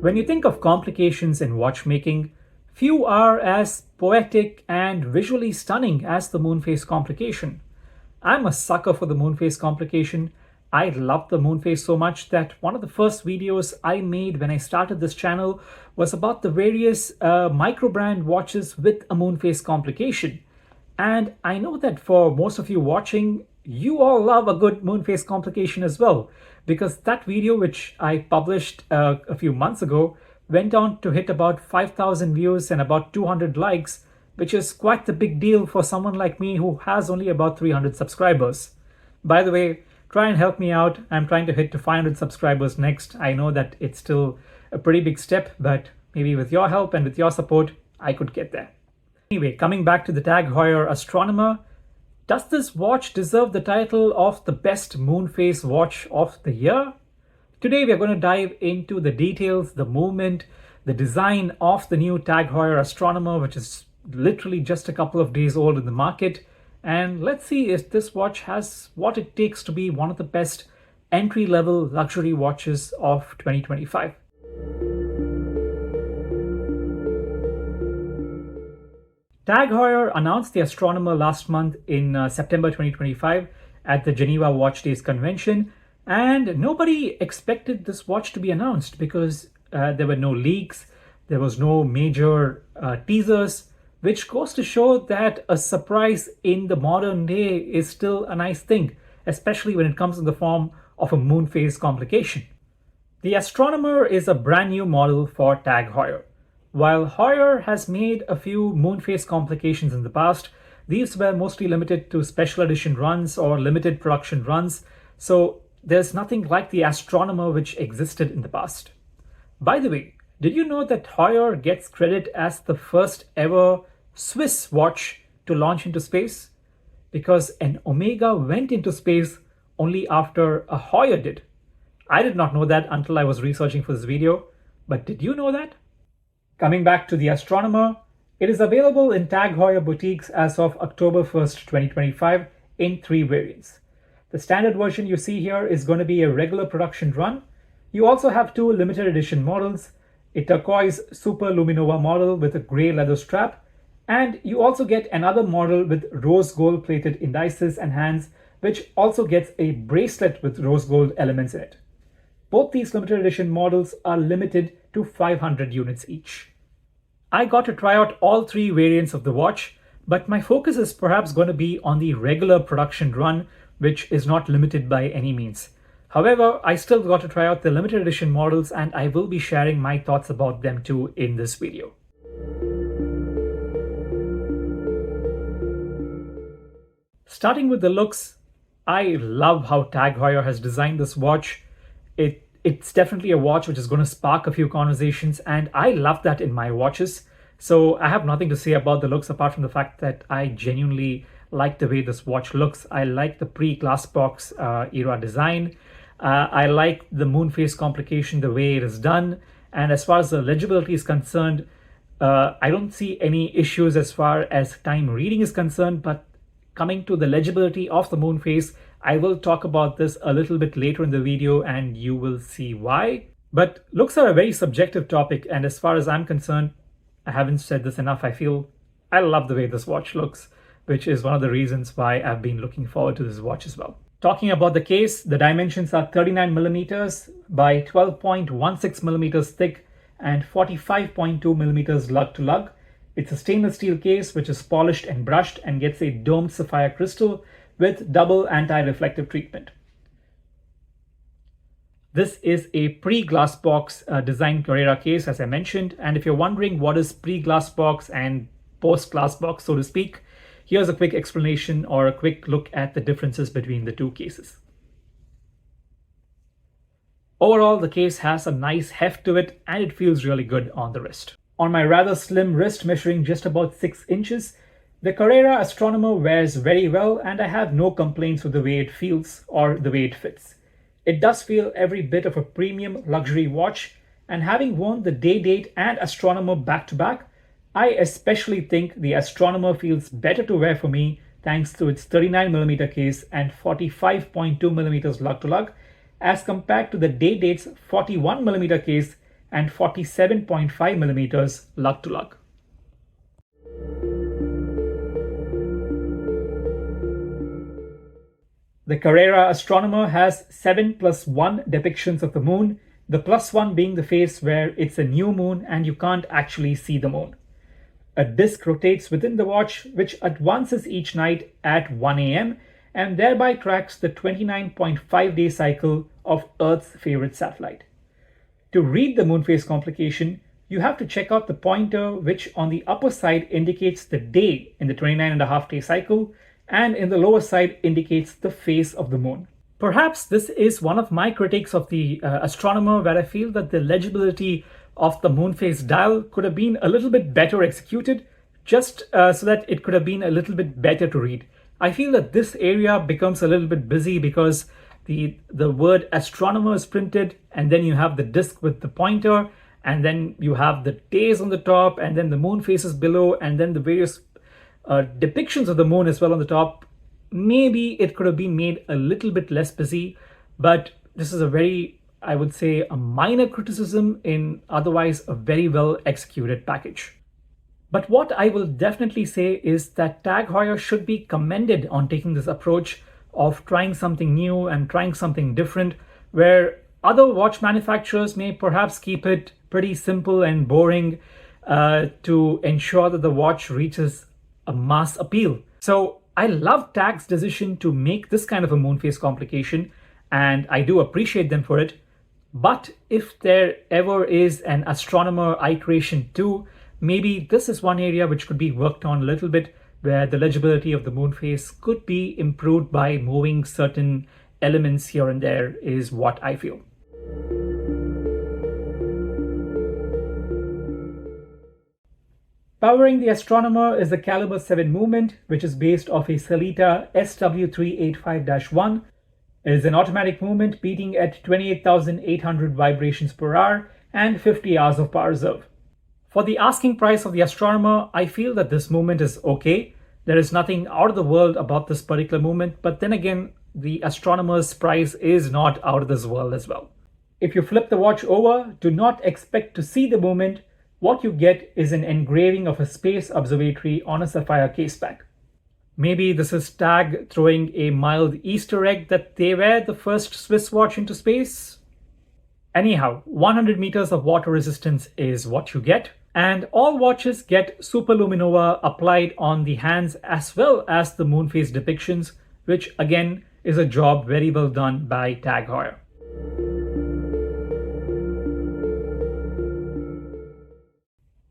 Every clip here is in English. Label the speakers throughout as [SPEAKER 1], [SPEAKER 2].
[SPEAKER 1] When you think of complications in watchmaking, few are as poetic and visually stunning as the moon phase complication. I'm a sucker for the moon phase complication. I love the moon phase so much that one of the first videos I made when I started this channel was about the various micro brand watches with a moon phase complication. And I know that for most of you watching, you all love a good moon phase complication as well, because that video which I published a few months ago went on to hit about 5,000 views and about 200 likes, which is quite the big deal for someone like me who has only about 300 subscribers. By the way, try and help me out. I'm trying to hit to 500 subscribers next. I know that it's still a pretty big step, but maybe with your help and with your support, I could get there. Anyway, coming back to the Tag Heuer Astronomer, does this watch deserve the title of the best moon phase watch of the year? Today we are going to dive into the details, the movement, the design of the new Tag Heuer Astronomer, which is literally just a couple of days old in the market. And let's see if this watch has what it takes to be one of the best entry-level luxury watches of 2025. Tag Heuer announced the Astronomer last month in September 2025 at the Geneva Watch Days convention, and nobody expected this watch to be announced because there were no leaks, there was no major teasers, which goes to show that a surprise in the modern day is still a nice thing, especially when it comes in the form of a moon phase complication. The Astronomer is a brand new model for Tag Heuer. While Heuer has made a few moon phase complications in the past, these were mostly limited to special edition runs or limited production runs, so there's nothing like the Astronomer which existed in the past. By the way, did you know that Heuer gets credit as the first ever Swiss watch to launch into space? Because an Omega went into space only after a Heuer did. I did not know that until I was researching for this video, but did you know that? Coming back to the Astronomer, it is available in Tag Heuer boutiques as of October 1st, 2025 in 3 variants. The standard version you see here is going to be a regular production run. You also have 2 limited edition models, a Turquoise SuperLuminova model with a grey leather strap, and you also get another model with rose gold plated indices and hands, which also gets a bracelet with rose gold elements in it. Both these limited edition models are limited to 500 units each. I got to try out all 3 variants of the watch, but my focus is perhaps going to be on the regular production run, which is not limited by any means. However, I still got to try out the limited edition models, and I will be sharing my thoughts about them too in this video. Starting with the looks, I love how Tag Heuer has designed this watch. It's definitely a watch which is going to spark a few conversations, and I love that in my watches. So I have nothing to say about the looks apart from the fact that I genuinely like the way this watch looks. I like the pre-glass box era design. I like the moon phase complication, the way it is done. And as far as the legibility is concerned, I don't see any issues as far as time reading is concerned, but coming to the legibility of the moon phase, I will talk about this a little bit later in the video and you will see why. But looks are a very subjective topic, and as far as I'm concerned, I haven't said this enough, I love the way this watch looks, which is one of the reasons why I've been looking forward to this watch as well. Talking about the case, the dimensions are 39 millimeters by 12.16 millimeters thick and 45.2 millimeters lug to lug. It's a stainless steel case which is polished and brushed and gets a domed sapphire crystal with double anti-reflective treatment. This is a pre-glass box design Carrera case, as I mentioned, and if you're wondering what is pre-glass box and post-glass box, so to speak, here's a quick explanation or a quick look at the differences between the 2 cases. Overall, the case has a nice heft to it and it feels really good on the wrist. On my rather slim wrist measuring just about 6 inches, the Carrera Astronomer wears very well, and I have no complaints with the way it feels or the way it fits. It does feel every bit of a premium luxury watch, and having worn the day date and Astronomer back to back, I especially think the Astronomer feels better to wear for me thanks to its 39mm case and 45.2mm lug to lug as compared to the day date's 41mm case and 47.5 millimeters lug to lug. The Carrera Astronomer has 7+1 depictions of the moon, the +1 being the phase where it's a new moon and you can't actually see the moon. A disk rotates within the watch, which advances each night at 1 a.m. and thereby tracks the 29.5-day cycle of Earth's favorite satellite. To read the moon phase complication, you have to check out the pointer, which on the upper side indicates the day in the 29.5-day cycle, and in the lower side indicates the phase of the moon. Perhaps this is one of my critiques of the Astronomer, where I feel that the legibility of the moon phase dial could have been a little bit better executed, just so that it could have been a little bit better to read. I feel that this area becomes a little bit busy because the word astronomer is printed, and then you have the disk with the pointer, and then you have the days on the top, and then the moon phases below, and then the various depictions of the moon as well on the top. Maybe it could have been made a little bit less busy, but this is a very, I would say, a minor criticism in otherwise a very well executed package. But what I will definitely say is that Tag Heuer should be commended on taking this approach of trying something new and trying something different, where other watch manufacturers may perhaps keep it pretty simple and boring to ensure that the watch reaches a mass appeal. So I love Tag's decision to make this kind of a moon phase complication, and I do appreciate them for it. But if there ever is an Astronomer iteration 2, maybe this is one area which could be worked on a little bit, where the legibility of the moon phase could be improved by moving certain elements here and there, is what I feel. Powering the Astronomer is the Calibre 7 movement, which is based off a Sellita SW385-1. It is an automatic movement beating at 28,800 vibrations per hour and 50 hours of power reserve. For the asking price of the Astronomer, I feel that this movement is okay. There is nothing out of the world about this particular movement, but then again, the Astronomer's price is not out of this world as well. If you flip the watch over, do not expect to see the movement. What you get is an engraving of a space observatory on a sapphire caseback. Maybe this is Tag throwing a mild Easter egg that they were the first Swiss watch into space. Anyhow, 100 meters of water resistance is what you get, and all watches get SuperLuminova applied on the hands as well as the moon phase depictions, which again is a job very well done by Tag Heuer.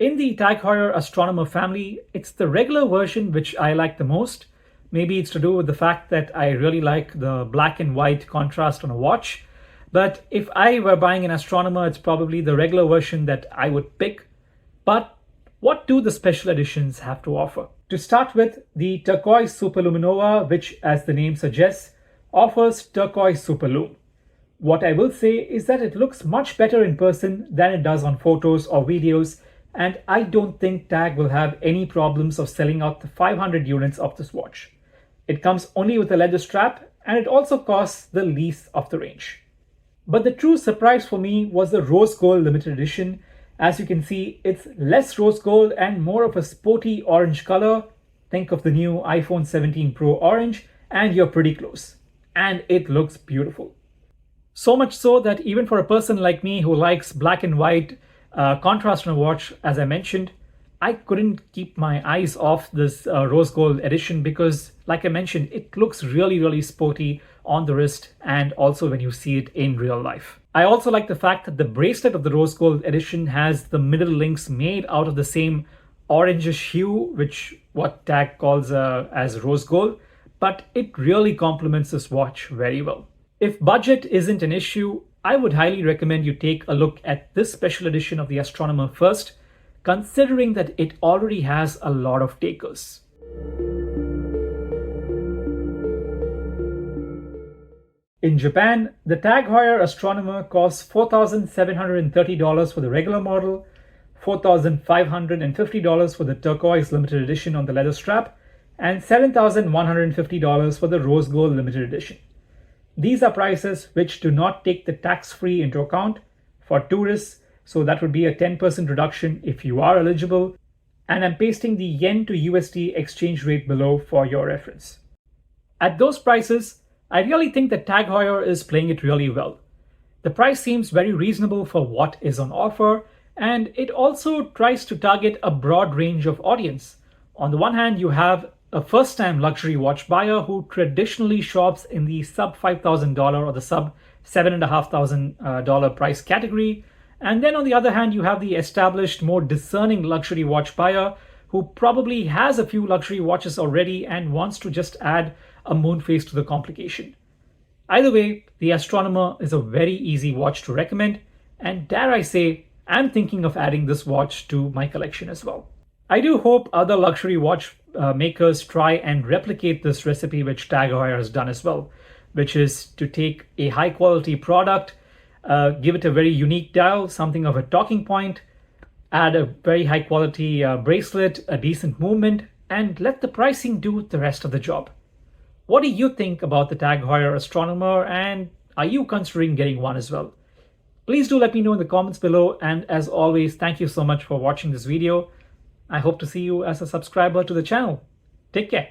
[SPEAKER 1] In the Tag Heuer Astronomer family, it's the regular version which I like the most. Maybe it's to do with the fact that I really like the black and white contrast on a watch. But if I were buying an Astronomer, it's probably the regular version that I would pick. But what do the special editions have to offer? To start with, the Turquoise SuperLuminova, which as the name suggests, offers Turquoise SuperLum. What I will say is that it looks much better in person than it does on photos or videos, and I don't think Tag will have any problems of selling out the 500 units of this watch. It comes only with a leather strap, and it also costs the least of the range. But the true surprise for me was the rose gold limited edition. As you can see, it's less rose gold and more of a sporty orange color. Think of the new iPhone 17 Pro orange, and you're pretty close. And it looks beautiful. So much so that even for a person like me who likes black and white contrast on a watch, as I mentioned, I couldn't keep my eyes off this rose gold edition because, like I mentioned, it looks really, really sporty on the wrist and also when you see it in real life. I also like the fact that the bracelet of the rose gold edition has the middle links made out of the same orangish hue, which what Tag calls as rose gold, but it really complements this watch very well. If budget isn't an issue, I would highly recommend you take a look at this special edition of the Astronomer first, considering that it already has a lot of takers. In Japan, the Tag Heuer Astronomer costs $4,730 for the regular model, $4,550 for the Turquoise limited edition on the leather strap, and $7,150 for the Rose Gold limited edition. These are prices which do not take the tax-free into account. For tourists, So that would be a 10% reduction if you are eligible. And I'm pasting the yen to USD exchange rate below for your reference. At those prices, I really think that Tag Heuer is playing it really well. The price seems very reasonable for what is on offer, and it also tries to target a broad range of audience. On the one hand, you have a first-time luxury watch buyer who traditionally shops in the sub $5,000 or the sub $7,500 price category. And then on the other hand, you have the established, more discerning luxury watch buyer who probably has a few luxury watches already and wants to just add a moon phase to the complication. Either way, the Astronomer is a very easy watch to recommend, and dare I say, I'm thinking of adding this watch to my collection as well. I do hope other luxury watch makers try and replicate this recipe which Tag Heuer has done as well, which is to take a high quality product, give it a very unique dial, something of a talking point, add a very high quality bracelet, a decent movement, and let the pricing do the rest of the job. What do you think about the Tag Heuer Astronomer, and are you considering getting one as well? Please do let me know in the comments below, and as always, thank you so much for watching this video. I hope to see you as a subscriber to the channel. Take care.